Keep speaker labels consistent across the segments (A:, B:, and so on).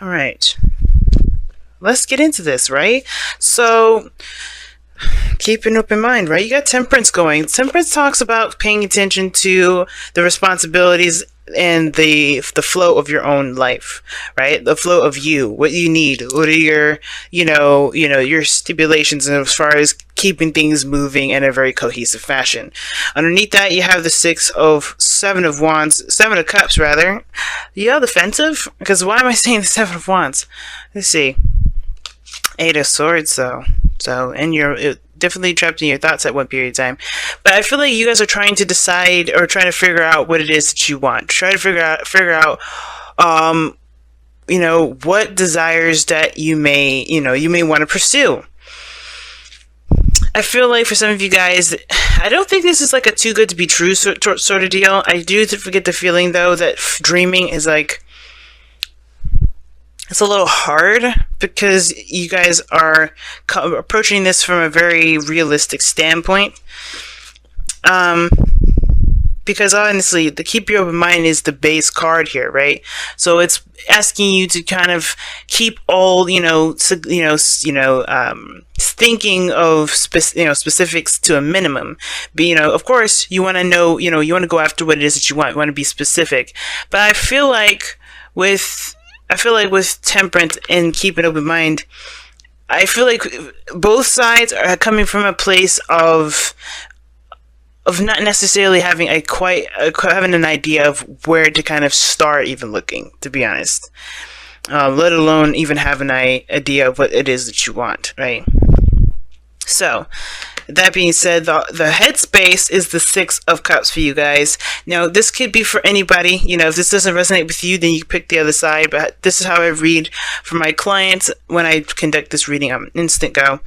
A: All right. Let's get into this, right? So, keep an open mind, right? You got temperance going. Temperance talks about paying attention to the responsibilities and the flow of your own life, right? The flow of you, what you need, what are your, your stipulations as far as keeping things moving in a very cohesive fashion. Underneath that, you have the Seven of Cups, rather. Yeah, defensive? Because why am I saying the Seven of Wands? Let's see. Eight of Swords, though. So, and you're definitely trapped in your thoughts at one period of time. But I feel like you guys are trying to decide or trying to figure out what it is that you want. Try to figure out, what desires that you may want to pursue. I feel like for some of you guys, I don't think this is like a too good to be true sort of deal. I do get the feeling, though, that dreaming is like, it's a little hard because you guys are approaching this from a very realistic standpoint. Because honestly, the keep your open mind is the base card here, right? So it's asking you to kind of keep all, thinking of specifics to a minimum. But, of course, you want to know, you want to go after what it is that you want. You want to be specific. But I feel like with temperance and keep an open mind, I feel like both sides are coming from a place of not necessarily having having an idea of where to kind of start even looking, to be honest. Let alone even have an idea of what it is that you want, right? So, that being said, the headspace is the Six of Cups for you guys. Now, this could be for anybody. If this doesn't resonate with you, then you pick the other side. But this is how I read for my clients when I conduct this reading. I'm instant go.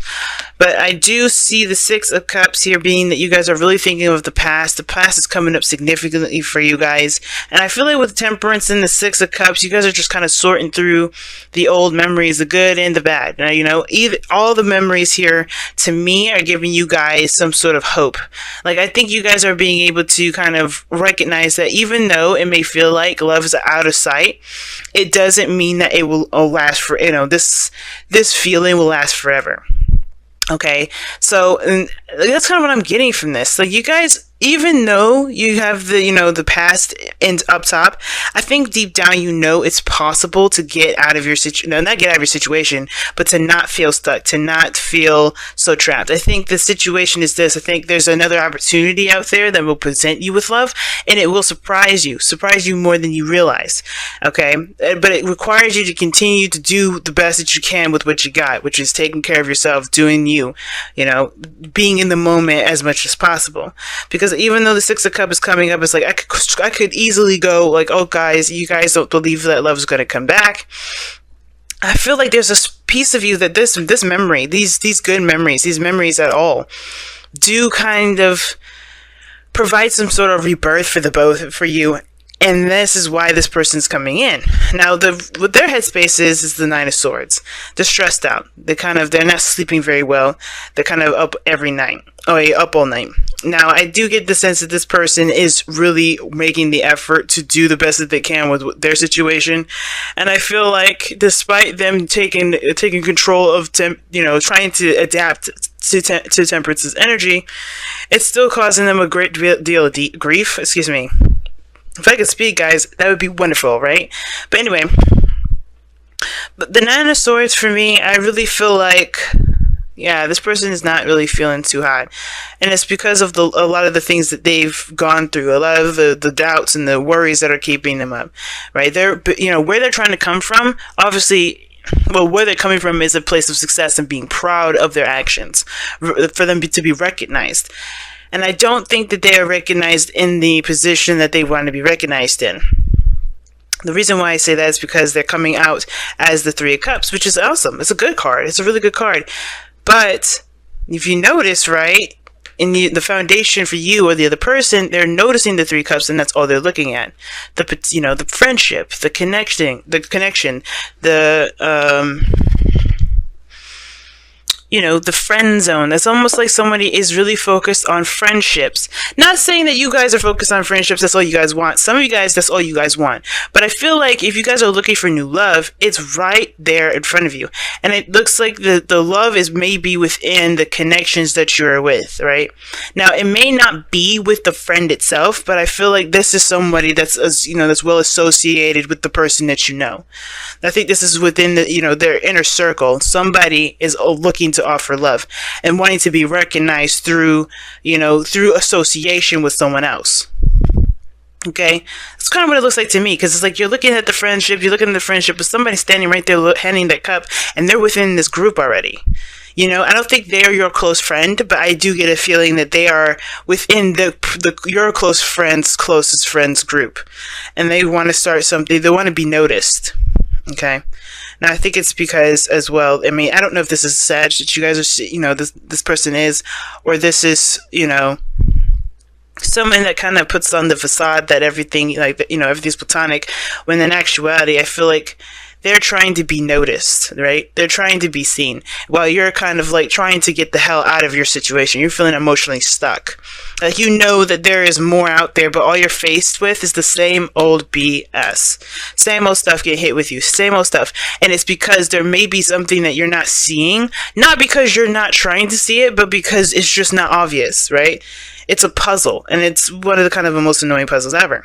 A: But I do see the Six of Cups here being that you guys are really thinking of the past. The past is coming up significantly for you guys. And I feel like with Temperance and the Six of Cups, you guys are just kind of sorting through the old memories, the good and the bad. Now, all the memories here, to me, are giving you guys some sort of hope. Like, I think you guys are being able to kind of recognize that even though it may feel like love is out of sight, it doesn't mean that it will last for, this feeling will last forever. Okay, so and that's kind of what I'm getting from this. Like, you guys, even though you have the past and up top, I think deep down it's possible to get out of your situation. No, not get out of your situation, but to not feel stuck, to not feel so trapped. I think the situation is this. I think there's another opportunity out there that will present you with love, and it will surprise you more than you realize. Okay, but it requires you to continue to do the best that you can with what you got, which is taking care of yourself, doing you, being in the moment as much as possible. Because even though the Six of Cups is coming up, it's like I could easily go like, oh guys, you guys don't believe that love is going to come back. I feel like there's a piece of you that this memory, these good memories, these memories at all, do kind of provide some sort of rebirth for you. And this is why this person's coming in. Now, what their headspace is the Nine of Swords. They're stressed out. They're not sleeping very well. They're kind of up every night. Oh, yeah, up all night. Now, I do get the sense that this person is really making the effort to do the best that they can with their situation. And I feel like despite them taking control of, trying to adapt to Temperance's energy, it's still causing them a great deal of grief. Excuse me. If I could speak, guys, that would be wonderful, right? But anyway, the Nine of Swords for me, I really feel like, this person is not really feeling too hot. And it's because of a lot of the things that they've gone through, a lot of the doubts and the worries that are keeping them up, right? Where they're trying to come from, obviously, where they're coming from is a place of success and being proud of their actions, for them to be recognized. And I don't think that they are recognized in the position that they want to be recognized in. The reason why I say that is because they're coming out as the Three of Cups, which is awesome. It's a good card. It's a really good card. But if you notice, right, in the foundation for you or the other person, they're noticing the Three of Cups, and that's all they're looking at. The friendship, the connection, the friend zone. That's almost like somebody is really focused on friendships. Not saying that you guys are focused on friendships, that's all you guys want. Some of you guys, that's all you guys want. But I feel like if you guys are looking for new love, it's right there in front of you. And it looks like the love is maybe within the connections that you're with, right? Now, it may not be with the friend itself, but I feel like this is somebody that's, that's well associated with the person that you know. I think this is within their inner circle. Somebody is looking to offer love and wanting to be recognized through association with someone else. Okay, that's kind of what it looks like to me, because it's like you're looking at the friendship, but somebody's standing right there handing that cup, and they're within this group already. I don't think they are your close friend, but I do get a feeling that they are within your closest friends group, and they want to start something. They want to be noticed. Okay. Now, I think it's because as well, I mean, I don't know if this is Sag that you guys are, this person is, or this is, someone that kind of puts on the facade that everything, everything's platonic, when in actuality, I feel like they're trying to be noticed, right? They're trying to be seen, while you're kind of like trying to get the hell out of your situation. You're feeling emotionally stuck. Like, that there is more out there, but all you're faced with is the same old BS. Same old stuff getting hit with you. Same old stuff. And it's because there may be something that you're not seeing. Not because you're not trying to see it, but because it's just not obvious, right? It's a puzzle. And it's one of the kind of the most annoying puzzles ever.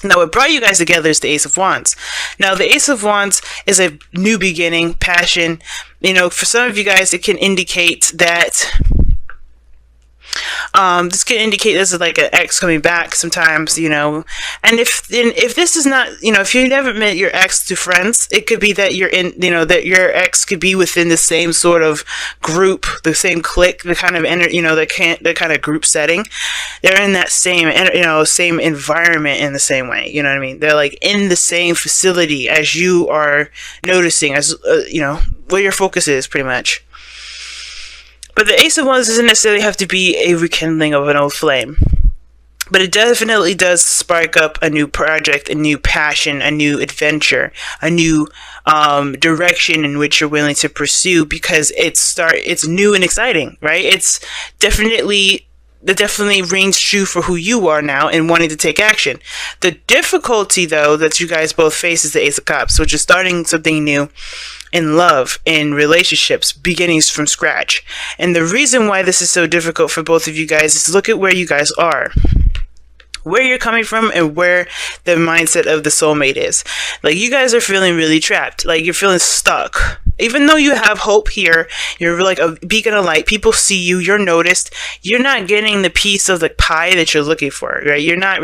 A: Now, what brought you guys together is the Ace of Wands. Now, the Ace of Wands is a new beginning, passion. For some of you guys, it can indicate that this can indicate this is like an ex coming back sometimes, and if this is not, if you never met your ex to friends, it could be that that your ex could be within the same sort of group, the same clique, the kind of the kind of group setting. They're in that same same environment in the same way. You know what I mean? They're like in the same facility as you are noticing, as where your focus is, pretty much. But the Ace of Wands doesn't necessarily have to be a rekindling of an old flame. But it definitely does spark up a new project, a new passion, a new adventure, a new direction in which you're willing to pursue, because it's new and exciting, right? It definitely rings true for who you are now and wanting to take action. The difficulty, though, that you guys both face is the Ace of Cups, which is starting something new in love, in relationships, beginnings from scratch. And the reason why this is so difficult for both of you guys is look at where you guys are. Where you're coming from and where the mindset of the soulmate is. Like, you guys are feeling really trapped. Like, you're feeling stuck. Even though you have hope here, you're like a beacon of light. People see you. You're noticed. You're not getting the piece of the pie that you're looking for, right? You're not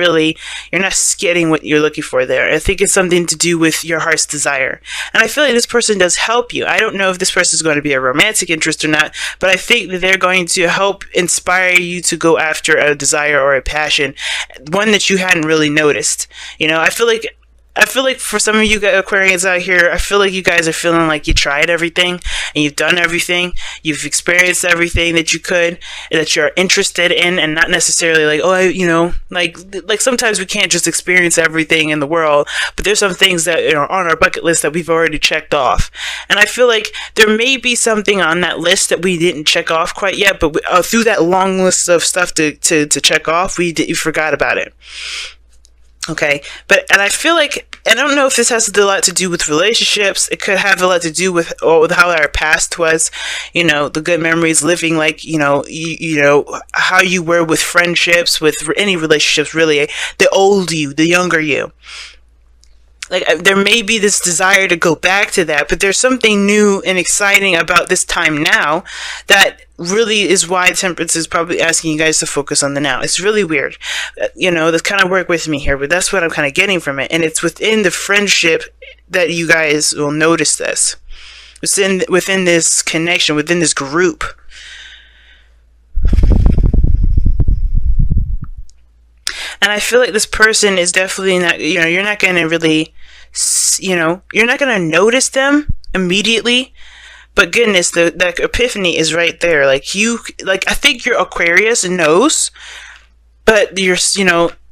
A: getting what you're looking for there. I think it's something to do with your heart's desire. And I feel like this person does help you. I don't know if this person is going to be a romantic interest or not, but I think that they're going to help inspire you to go after a desire or a passion, one that you hadn't really noticed. I feel like for some of you Aquarians out here, I feel like you guys are feeling like you tried everything and you've done everything. You've experienced everything that you could, that you're interested in, and not necessarily like, like sometimes we can't just experience everything in the world, but there's some things that are on our bucket list that we've already checked off. And I feel like there may be something on that list that we didn't check off quite yet, but through that long list of stuff to check off, we forgot about it. Okay, and I feel like, I don't know if this has a lot to do with relationships. It could have a lot to do with how our past was, the good memories, living like, how you were with friendships, with any relationships, really, the old you, the younger you. Like, there may be this desire to go back to that, but there's something new and exciting about this time now that really is why Temperance is probably asking you guys to focus on the now. It's really weird. That's kind of work with me here, but that's what I'm kind of getting from it. And it's within the friendship that you guys will notice this. It's within this connection, within this group. And I feel like this person is definitely not, you're not going to really, you're not going to notice them immediately. But goodness, that epiphany is right there. I think your Aquarius knows, but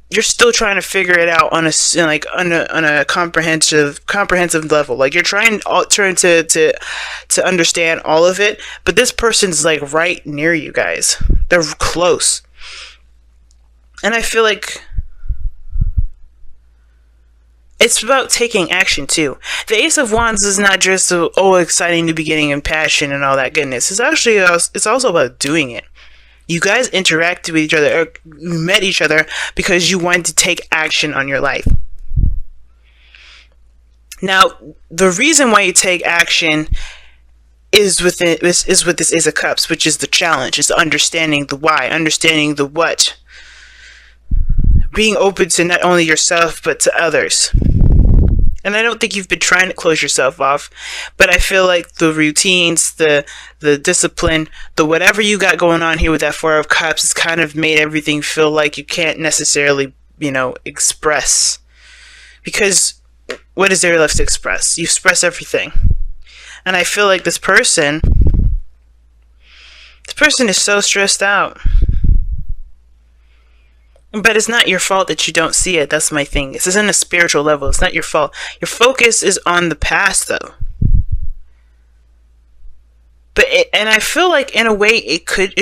A: you're still trying to figure it out on a comprehensive level. Like, you're trying to understand all of it, but this person's like right near you guys. They're close. And I feel like it's about taking action too. The Ace of Wands is not just exciting new beginning and passion and all that goodness. It's also about doing it. You guys interacted with each other, or you met each other because you wanted to take action on your life. Now, the reason why you take action is with this Ace of Cups, which is the challenge. It's understanding the why, understanding the what, being open to not only yourself but to others. And I don't think you've been trying to close yourself off, but I feel like the routines, the discipline, the whatever you got going on here with that Four of Cups has kind of made everything feel like you can't necessarily, express. Because what is there left to express? You express everything. And I feel like this person is so stressed out. But it's not your fault that you don't see it. That's my thing. This is on a spiritual level. It's not your fault. Your focus is on the past, though. And I feel like, in a way, it could,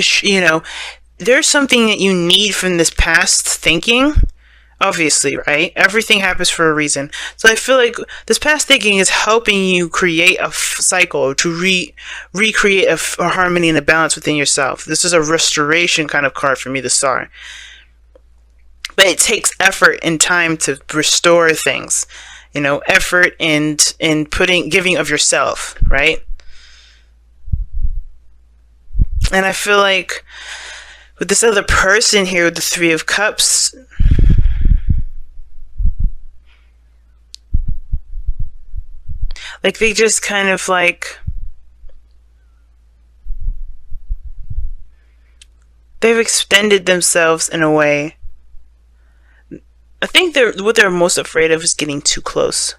A: there's something that you need from this past thinking. Obviously, right? Everything happens for a reason. So I feel like this past thinking is helping you create a cycle, to recreate a harmony and a balance within yourself. This is a restoration kind of card for me, the Star. But it takes effort and time to restore things, effort and giving of yourself, right? And I feel like with this other person here with the Three of Cups, like, they just kind of like, they've extended themselves in a way. I think what they're most afraid of is getting too close.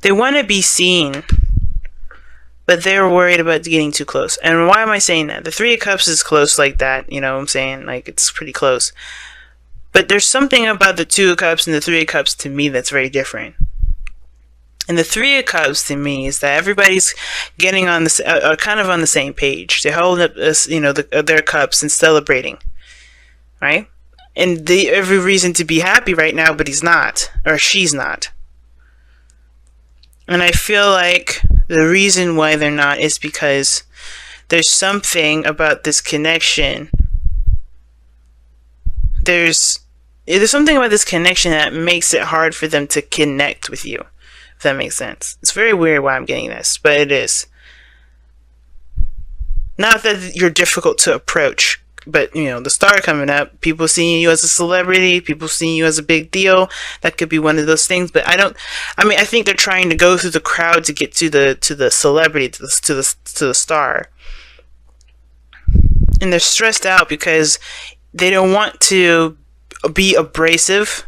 A: They want to be seen, but they're worried about getting too close. And why am I saying that? The Three of Cups is close like that, you know what I'm saying? Like, it's pretty close. But there's something about the Two of Cups and the Three of Cups to me that's very different. And the Three of Cups to me is that everybody's getting on this, kind of on the same page. They're holding up this, their cups and celebrating, right? And they have every reason to be happy right now, but he's not, or she's not. And I feel like the reason why they're not is because there's something about this connection. There's something about this connection that makes it hard for them to connect with you, if that makes sense. It's very weird why I'm getting this, but it is. Not that you're difficult to approach, but, the Star coming up, people seeing you as a celebrity, people seeing you as a big deal, that could be one of those things. But I think they're trying to go through the crowd to get to the celebrity, to the Star. And they're stressed out because they don't want to be abrasive,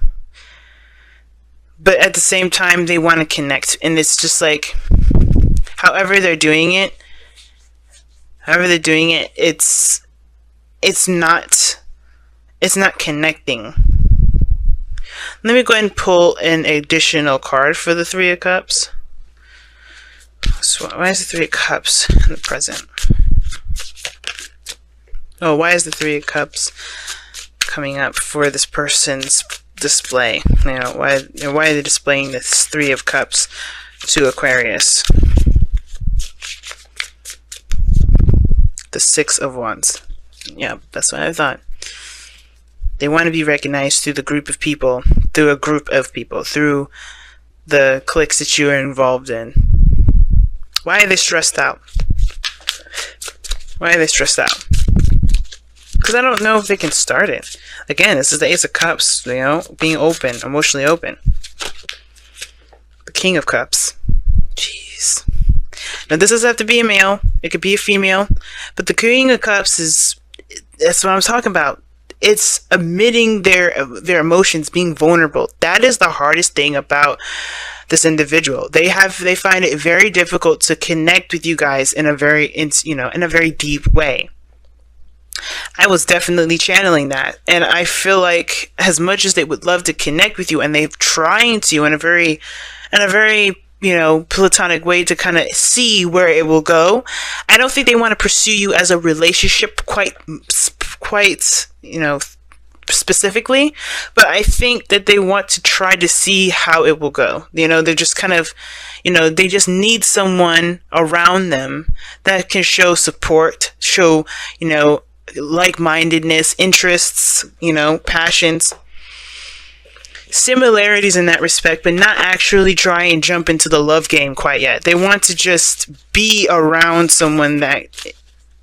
A: but at the same time, they want to connect. And it's just like, however they're doing it, it's not connecting. Let me go ahead and pull an additional card for the Three of Cups. So why is the Three of Cups in the present? Oh, why is the Three of Cups coming up for this person's display? Why are they displaying this Three of Cups to Aquarius? The Six of Wands. Yeah, that's what I thought. They want to be recognized through a group of people, through the cliques that you are involved in. Why are they stressed out? Because I don't know if they can start it. Again, this is the Ace of Cups, being open, emotionally open. The King of Cups. Jeez. Now, this doesn't have to be a male. It could be a female. But the King of Cups that's what I'm talking about. It's admitting their emotions, being vulnerable. That is the hardest thing about this individual. They find it very difficult to connect with you guys in a very deep way. I was definitely channeling that. And I feel like as much as they would love to connect with you, and they're trying to in a very, platonic way to kind of see where it will go, I don't think they want to pursue you as a relationship quite, specifically, but I think that they want to try to see how it will go. They're just kind of, they just need someone around them that can show support, show, like-mindedness, interests, passions, similarities in that respect, but not actually try and jump into the love game quite yet. They want to just be around someone that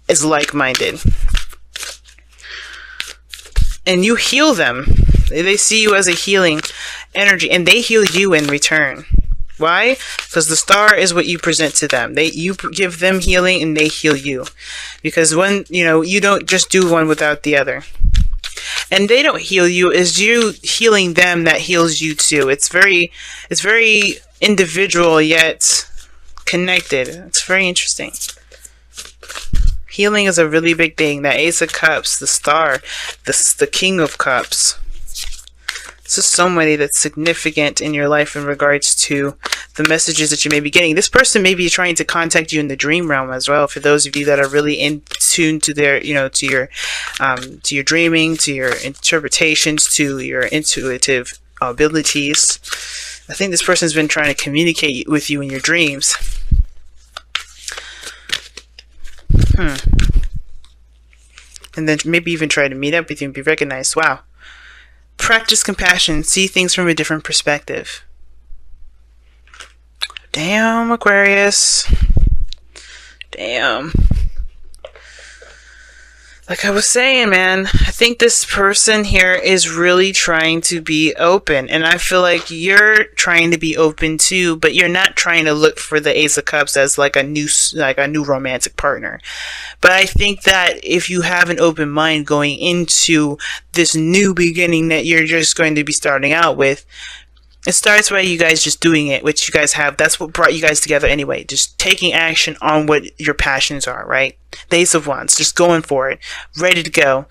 A: is like-minded. And you heal them. They see you as a healing energy, and they heal you in return. Why? Because the star is what you present to them. You give them healing, and they heal you. Because you don't just do one without the other. And they don't heal you, it's you healing them that heals you too. It's very individual yet connected. It's very interesting. Healing is a really big thing. That Ace of Cups, the star, the King of Cups. This is somebody that's significant in your life in regards to the messages that you may be getting. This person may be trying to contact you in the dream realm as well. For those of you that are really in tune to their, to your dreaming, to your interpretations, to your intuitive abilities. I think this person's been trying to communicate with you in your dreams. And then maybe even try to meet up with you and be recognized. Wow. Practice compassion. See things from a different perspective. Damn, Aquarius. Damn. Like I was saying, man, I think this person here is really trying to be open. And I feel like you're trying to be open too, but you're not trying to look for the Ace of Cups as like a new romantic partner. But I think that if you have an open mind going into this new beginning that you're just going to be starting out with, it starts by you guys just doing it, which you guys have. That's what brought you guys together anyway. Just taking action on what your passions are, right? The Ace of Wands, just going for it, ready to go,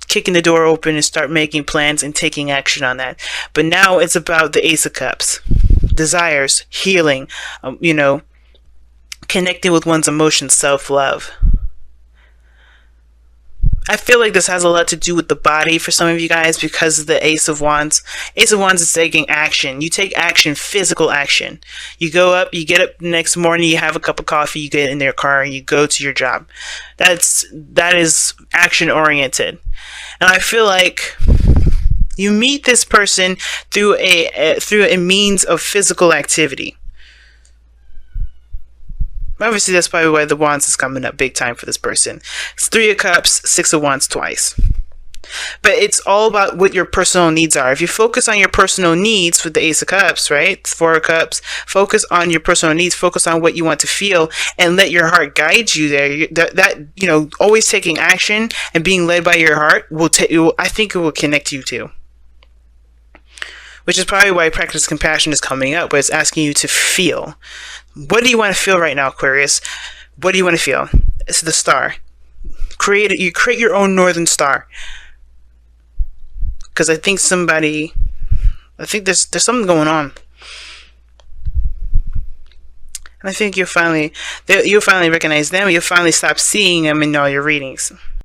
A: kicking the door open and start making plans and taking action on that. But now it's about the Ace of Cups, desires, healing, connecting with one's emotions, self-love. I feel like this has a lot to do with the body for some of you guys because of the Ace of Wands. Ace of Wands is taking action. You take action, physical action. You go up, you get up the next morning, you have a cup of coffee, you get in your car, and you go to your job. That is action oriented. And I feel like you meet this person through a means of physical activity. Obviously, that's probably why the Wands is coming up big time for this person. It's 3 of Cups, 6 of Wands twice. But it's all about what your personal needs are. If you focus on your personal needs with the Ace of Cups, right? 4 of Cups. Focus on your personal needs. Focus on what you want to feel and let your heart guide you there. Always taking action and being led by your heart I think it will connect you to. Which is probably why practice compassion is coming up, but it's asking you to feel. What do you want to feel right now, Aquarius? What do you want to feel? It's the star. You create your own northern star. Because I think there's something going on. And I think you'll finally recognize them. You'll finally stop seeing them in all your readings.